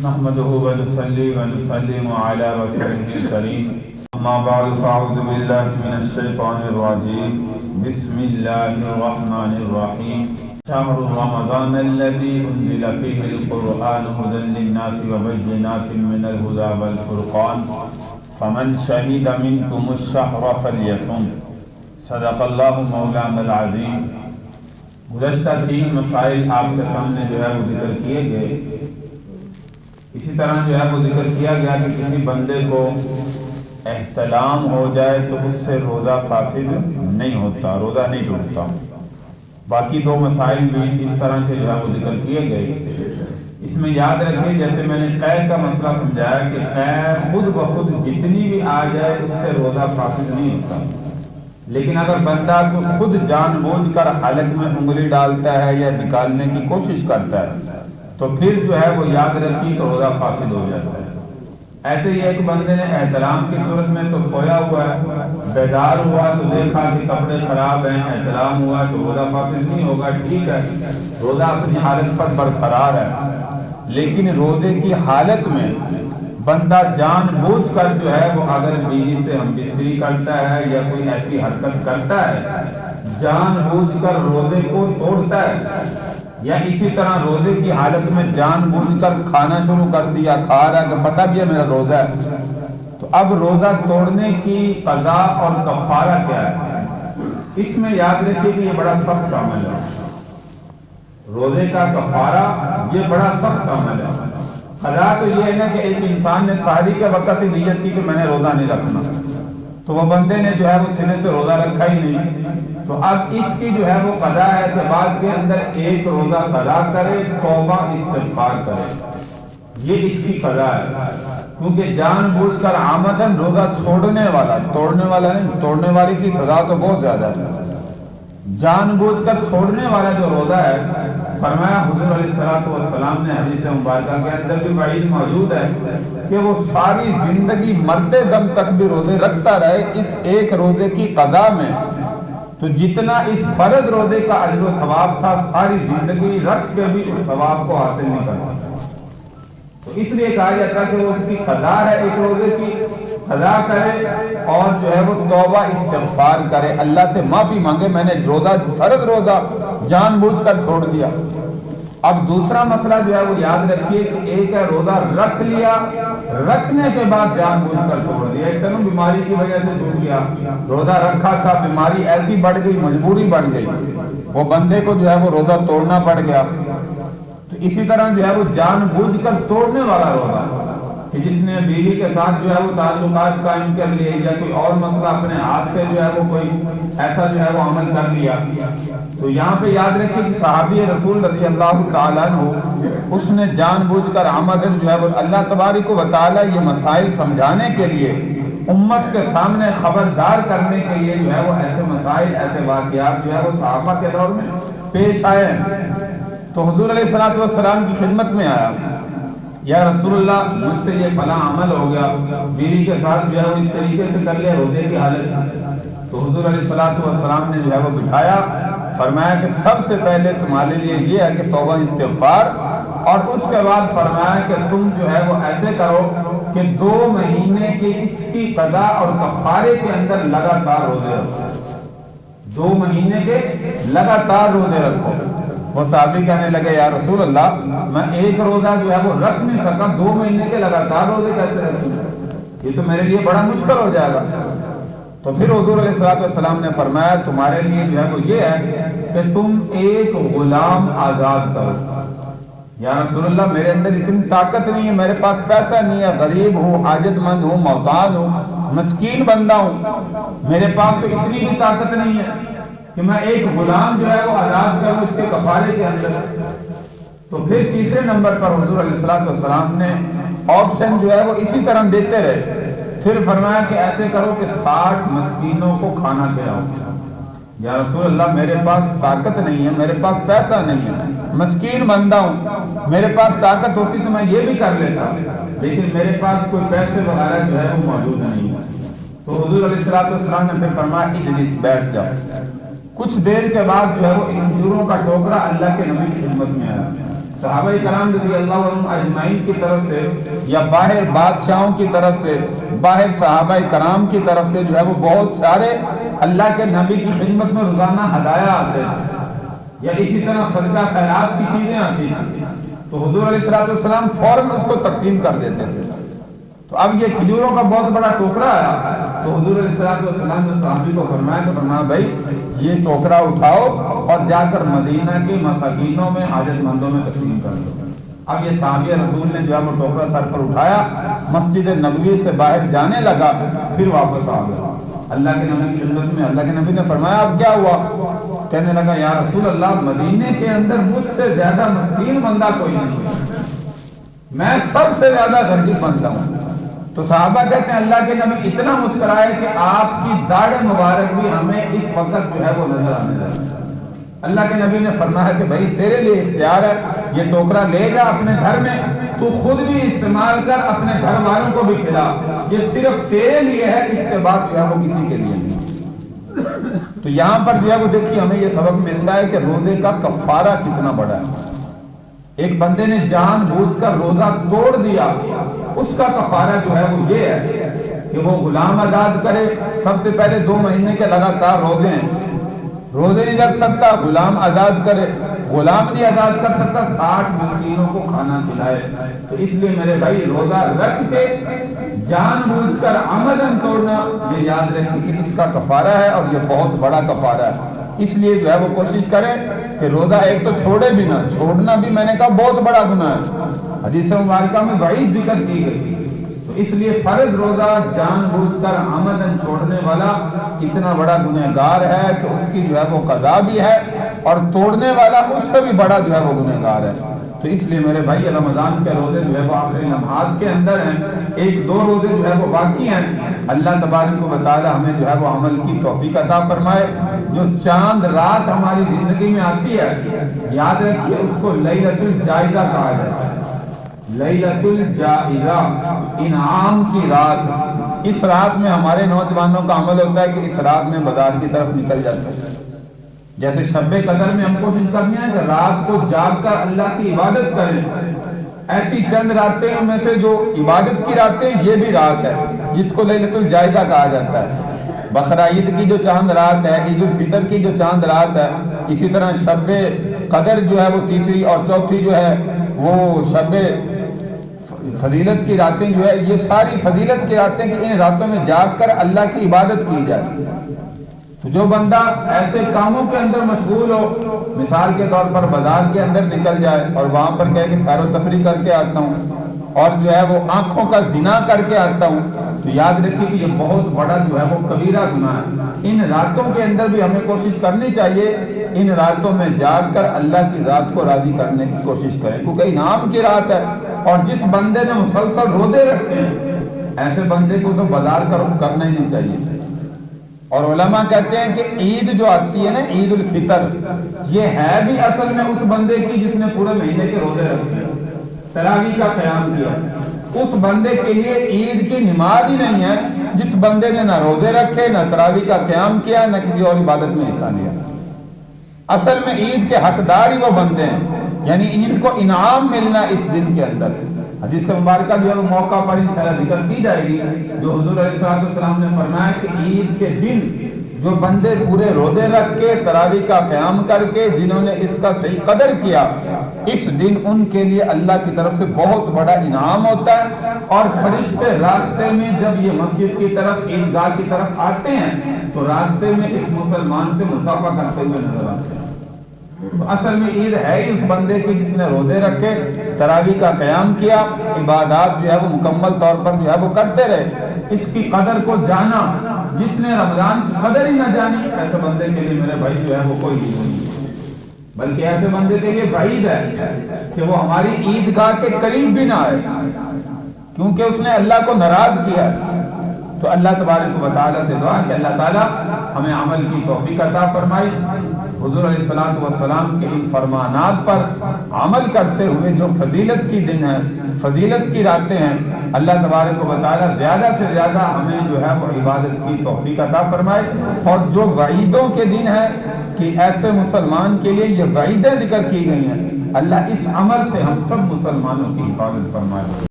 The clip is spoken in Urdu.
نحمده ونصلي ونسلم على رسوله الكريم اما بعد فاعوذ بالله من الشيطان الرجيم بسم الله الرحمن الرحيم شهر رمضان الذي انزل فيه القرآن هدى للناس وبينات من الهدى والفرقان فمن شهد منكم الشهر فليصم صدق اللہ مولانا العظیم۔ گزشتہ 3 مسائل آپ کے سامنے جو ہے وہ ذکر کیے گئے۔ اسی طرح جو ہے وہ ذکر کیا گیا کہ کسی بندے کو احتلام ہو جائے تو اس سے روزہ فاسد نہیں ہوتا، روزہ نہیں ٹوٹتا۔ باقی 2 مسائل بھی اس طرح کے جو ہے وہ ذکر کیے گئے۔ اس میں یاد رکھیں، جیسے میں نے قے کا مسئلہ سمجھایا کہ قے خود بخود جتنی بھی آ جائے اس سے روزہ فاسد نہیں ہوتا، لیکن اگر بندہ کو خود جان بوجھ کر حلق میں انگلی ڈالتا ہے یا نکالنے کی کوشش کرتا ہے تو پھر جو ہے وہ یاد رکھی تو روزہ فاسد ہو جاتا ہے۔ ایسے ہی ایک بندے نے احتلام کی صورت میں تو سویا ہوا ہے، بیدار ہوا تو دیکھا کہ کپڑے خراب ہیں، احتلام ہوا تو روزہ فاسد نہیں ہوگا، ٹھیک ہے، روزہ اپنی حالت پر برقرار ہے۔ لیکن روزے کی حالت میں بندہ جان بوجھ کر جو ہے وہ اگر بیوی سے ہم بستری کرتا ہے یا کوئی ایسی حرکت کرتا ہے، جان بوجھ کر روزے کو توڑتا ہے، یا اسی طرح روزے کی حالت میں جان بوجھ کر کھانا شروع کر دیا، کھا رہا ہے کہ پتہ بھی ہے میرا روزہ ہے، تو اب روزہ توڑنے کی قضا اور کفارہ کیا ہے؟ اس میں یاد رکھیے کہ یہ بڑا سخت عمل ہے۔ روزے کا کفارہ یہ بڑا سخت عمل ہے۔ قضا تو یہ ہے نا کہ ایک انسان نے سحری کے وقت ہی نیت کی کہ میں نے روزہ نہیں رکھنا، تو وہ بندے نے جو ہے وہ سنے سے روزہ رکھا ہی نہیں، تو اب اس کی جو ہے وہ قضا ہے کہ بعد کے اندر ایک روزہ قضا کرے، توبہ استغفار کرے، یہ اس کی قضا ہے۔ کیونکہ جان بوجھ کر عمدن روزہ چھوڑنے والا، توڑنے والا نہیں، توڑنے والی کی سزا تو بہت زیادہ ہے۔ جان بوجھ کر چھوڑنے والا جو روزہ ہے، فرمایا حضور علیہ السلام نے حدیث مبارکہ کے اندر بھی وعید موجود ہے کہ وہ ساری زندگی مرتے دم تک بھی روزے رکھتا رہے اس ایک روزے کی قضا میں، تو جتنا اس فرض روزے کا اجر و ثواب تھا ساری زندگی رکھ کے بھی اس ثواب کو حاصل نہیں کر سکتا۔ تو اس لیے کہا جاتا ہے کہ وہ اس کی قضا ہے، اس روزے کی قضا کرے اور جو ہے وہ توبہ استغفار کرے، اللہ سے معافی مانگے، میں نے روزہ فرض روزہ جان بوجھ کر چھوڑ دیا۔ اب دوسرا مسئلہ جو ہے وہ یاد رکھیے کہ ایک ہے روزہ رکھ لیا، رکھنے کے بعد جان بوجھ کر چھوڑ دیا، ایک طرح بیماری کی وجہ سے چھوڑ گیا، روزہ رکھا تھا، بیماری ایسی بڑھ گئی، مجبوری بڑھ گئی، وہ بندے کو جو ہے وہ روزہ توڑنا پڑ گیا۔ تو اسی طرح جو ہے وہ جان بوجھ کر توڑنے والا روزہ کہ جس نے بیوی کے ساتھ جو ہے وہ تعلقات قائم کر لیے یا کوئی اور مسئلہ اپنے ہاتھ سے جو ہے وہ کوئی ایسا جو ہے وہ عمل کر لیا، تو یہاں پہ یاد رکھیے کہ صحابی رسول رضی اللہ تعالیٰ عنہ اس نے جان بوجھ کر عمدن جو ہے وہ اللہ تبارک و تعالیٰ یہ مسائل سمجھانے کے لیے، امت کے سامنے خبردار کرنے کے لیے جو ہے وہ ایسے مسائل، ایسے واقعات جو ہے وہ صحابہ کے دور میں پیش آئے ہیں۔ تو حضور علیہ السلام کی خدمت میں آیا، یا رسول اللہ مجھ سے یہ فلاں عمل ہو گیا، بیوی کے ساتھ جو ہے وہ اس طریقے سے کر لیا روزے کی حالت۔ تو حضور علیہ السلام نے جو ہے وہ بٹھایا، فرمایا کہ سب سے پہلے تمہارے لیے یہ ہے کہ توبہ استغفار، اور اس کے بعد فرمایا کہ تم جو ہے وہ ایسے کرو کہ 2 مہینے کی اس کی قضا اور کفارے کے اندر لگاتار روزے رکھو، 2 مہینے کے لگاتار روزے رکھو۔ وہ صحابی کہنے لگے یا رسول اللہ میں ایک روزہ جو ہے وہ رکھ نہیں سکا، 2 مہینے کے لگاتار روزے کیسے رکھوں، یہ تو میرے لیے بڑا مشکل ہو جائے گا۔ تو پھر حضور علیہ السلام نے فرمایا تمہارے لیے جو ہے وہ یہ ہے کہ تم ایک غلام آزاد کرو۔ یا رسول اللہ میرے اندر اتنی طاقت نہیں ہے، میرے پاس پیسہ نہیں ہے، غریب ہوں، حاجت مند ہوں، محتاج ہوں، مسکین بندہ ہوں، میرے پاس تو اتنی بھی طاقت نہیں ہے کہ میں ایک غلام جو ہے وہ آزاد کروں اس کے کفارے کے اندر۔ تو پھر تیسرے نمبر پر حضور علیہ السلام نے آپشن جو ہے وہ اسی طرح دیتے رہے، پھر فرمایا کہ ایسے کرو کہ 60 مسکینوں کو کھانا کھلاؤ۔ یا رسول اللہ میرے پاس طاقت نہیں ہے، میرے پاس پیسہ نہیں ہے، مسکین بندہ ہوں، میرے پاس طاقت ہوتی تو میں یہ بھی کر لیتا، لیکن میرے پاس کوئی پیسے وغیرہ جو ہے وہ موجود نہیں ہے۔ تو حضور علیہ السلام نے پھر فرمایا اجلس، بیٹھ جاؤ۔ کچھ دیر کے بعد جو ہے وہ انجوروں کا ٹوکرا اللہ کے نبی کی خدمت میں آیا، صحابہ کرام رضی اللہ عنہم اجمعین کی طرف سے یا باہر بادشاہوں کی طرف سے، باہر صحابہ کرام کی طرف سے جو ہے وہ بہت سارے اللہ کے نبی کی خدمت میں روزانہ ہدایہ آتے ہیں، یا اسی طرح صدقہ خیرات کی چیزیں آتی ہیں، تو حضور علیہ السلام فوراً اس کو تقسیم کر دیتے تھے۔ تو اب یہ کھجوروں کا بہت بڑا ٹوکرا آیا، تو حضور علیہ السلام نے صحابی کو فرمایا بھائی یہ ٹوکرا اٹھاؤ اور جا کر مدینہ کے مساکینوں میں، حاجت مندوں میں تقسیم کر دو۔ اب یہ صحابی رسول نے جو ہے وہ ٹوکرا سر پر اٹھایا، مسجد نبوی سے باہر جانے لگا، پھر واپس آ گیا اللہ کے نبی کی خدمت میں۔ اللہ کے نبی نے فرمایا اب کیا ہوا؟ کہنے لگا یا رسول اللہ مدینے کے اندر مجھ سے زیادہ مسکین بندہ کوئی نہیں، میں سب سے زیادہ غریب بندہ ہوں۔ تو صحابہ کہتے ہیں اللہ کے نبی اتنا مسکرائے کہ آپ کی داڑھ مبارک بھی ہمیں اس وقت جو ہے وہ نظر آنے لگا۔ اللہ کے نبی نے فرمایا کہ بھائی تیرے لیے اختیار ہے، یہ ٹوکرا لے جا اپنے گھر میں، تو خود بھی استعمال کر، اپنے گھر والوں کو بھی کھلا، یہ صرف تیرے لیے ہے، اس کے بعد جو ہے وہ کسی کے لیے نہیں۔ تو یہاں پر جو ہے وہ دیکھیے ہمیں یہ سبق ملتا ہے کہ روزے کا کفارہ کتنا بڑا ہے۔ ایک بندے نے جان بوجھ کر روزہ توڑ دیا، اس کا کفارہ جو ہے وہ یہ ہے کہ وہ غلام آزاد کرے۔ سب سے پہلے 2 مہینے کے لگاتار روزے نہیں رکھ سکتا، غلام آزاد کرے۔ غلام نہیں آزاد کر سکتا، 60 مسکینوں کو کھانا کھلائے۔ تو اس لیے میرے بھائی روزہ رکھ کے جان بوجھ کر عمدن توڑنا، یہ یاد رکھیں کہ اس کا کفارہ ہے اور یہ بہت بڑا کفارہ ہے۔ اس لیے جو ہے وہ کوشش کریں کہ روزہ ایک تو چھوڑے بھی نہ، چھوڑنا بھی میں نے کہا بہت بڑا گناہ ہے، حدیث مبارکہ میں وعید ذکر کی گئی۔ تو اس لیے فرض روزہ جان بوجھ کر عمدن چھوڑنے والا اتنا بڑا گنہگار ہے کہ اس کی جو ہے وہ قضا بھی ہے، اور توڑنے والا اس سے بھی بڑا جو ہے وہ گنہگار ہے۔ تو اس لیے میرے بھائی رمضان کے روزے جو ہے وہ آخری لمحات کے اندر ہیں، 1-2 روزے جو ہے وہ باقی ہیں۔ اللہ تبارک و تعالی ہمیں جو ہے وہ عمل کی توفیق عطا فرمائے۔ جو چاند رات ہماری زندگی میں آتی ہے، یاد رکھیے اس کو لیلۃ الجائزہ کہا جاتا ہے۔ لیلۃ الجائزہ، انعام کی رات۔ اس رات میں ہمارے نوجوانوں کا عمل ہوتا ہے کہ اس رات میں بازار کی طرف نکل جاتے ہیں۔ جیسے شب قدر میں ہم کوشش کرنی ہے کہ رات کو جاگ کر اللہ کی عبادت کریں۔ ایسی چند راتیں میں سے جو عبادت کی راتیں، یہ بھی رات ہے جس کو لیلۃ الجائزہ کہا جاتا ہے۔ بقرہ عید کی جو چاند رات ہے، عید الفطر کی جو چاند رات ہے، اسی طرح شب قدر جو ہے وہ تیسری اور چوتھی جو ہے وہ شب فضیلت کی راتیں جو ہے، یہ ساری فضیلت کی راتیں کہ ان راتوں میں جاگ کر اللہ کی عبادت کی جائے۔ تو جو بندہ ایسے کاموں کے اندر مشغول ہو، مثال کے طور پر بازار کے اندر نکل جائے اور وہاں پر کہے کہ سیر و تفریح کر کے آتا ہوں اور جو ہے وہ آنکھوں کا زنا کر کے آتا ہوں، تو یاد رکھیے کہ یہ بہت بڑا جو ہے وہ کبیرہ گناہ ہے۔ ان راتوں کے اندر بھی ہمیں کوشش کرنی چاہیے، ان راتوں میں جاگ کر اللہ کی ذات کو راضی کرنے کی کوشش کریں، کیونکہ انعام کی رات ہے۔ اور جس بندے نے مسلسل روزے رکھے ہیں، ایسے بندے کو تو بازار کا رخ کرنا ہی نہیں چاہیے۔ اور علماء کہتے ہیں کہ عید جو آتی ہے نا، عید الفطر، یہ ہے بھی اصل میں اس بندے کی جس نے پورے مہینے کے روزے رکھے، تراویح کا قیام کیا۔ اس بندے کے لیے عید کی نماز ہی نہیں ہے جس بندے نے نہ روزے رکھے، نہ تراویح کا قیام کیا، نہ کسی اور عبادت میں حصہ لیا۔ اصل میں عید کے حقدار ہی وہ بندے ہیں، یعنی ان کو انعام ملنا اس دن کے اندر۔ حدیث مبارکہ جو ہے وہ موقع پر انشاءاللہ ذکر کی جائے گی، جو حضور علیہ السلام نے فرمایا کہ عید کے دن جو بندے پورے روزے رکھ کے تراویح کا قیام کر کے جنہوں نے اس کا صحیح قدر کیا، اس دن ان کے لیے اللہ کی طرف سے بہت بڑا انعام ہوتا ہے۔ اور فرشتے راستے میں جب یہ مسجد کی طرف، عیدگاہ کی طرف آتے ہیں تو راستے میں اس مسلمان سے مصافحہ کرتے ہوئے نظر آتے ہیں۔ تو اصل میں عید ہے ہی اس بندے کی جس نے روزے رکھے، تراویح کا قیام کیا، عبادات جو ہے وہ مکمل طور پر جو ہے وہ کرتے رہے، اس کی قدر کو جانا۔ جس نے رمضان کی قدر ہی نہ جانی، ایسے بندے کے لیے میرے بھائی جو ہے وہ کوئی نہیں، بلکہ ایسے بندے کے لیے بعید ہے کہ وہ ہماری عیدگاہ کے قریب بھی نہ آئے، کیونکہ اس نے اللہ کو ناراض کیا۔ تو اللہ تبارک و تعالیٰ سے دعا کہ اللہ تعالیٰ ہمیں عمل کی توفیق عطا فرمائے۔ حضور علیہ السلام کے ان فرمانات پر عمل کرتے ہوئے جو فضیلت کی دن ہے، فضیلت کی راتیں ہیں، اللہ تبارک و تعالیٰ زیادہ سے زیادہ ہمیں جو ہے وہ عبادت کی توفیق عطا فرمائے۔ اور جو وعیدوں کے دن ہے کہ ایسے مسلمان کے لیے یہ وعیدیں ذکر کی گئی ہیں اللہ اس عمل سے ہم سب مسلمانوں کی حفاظت فرمائے.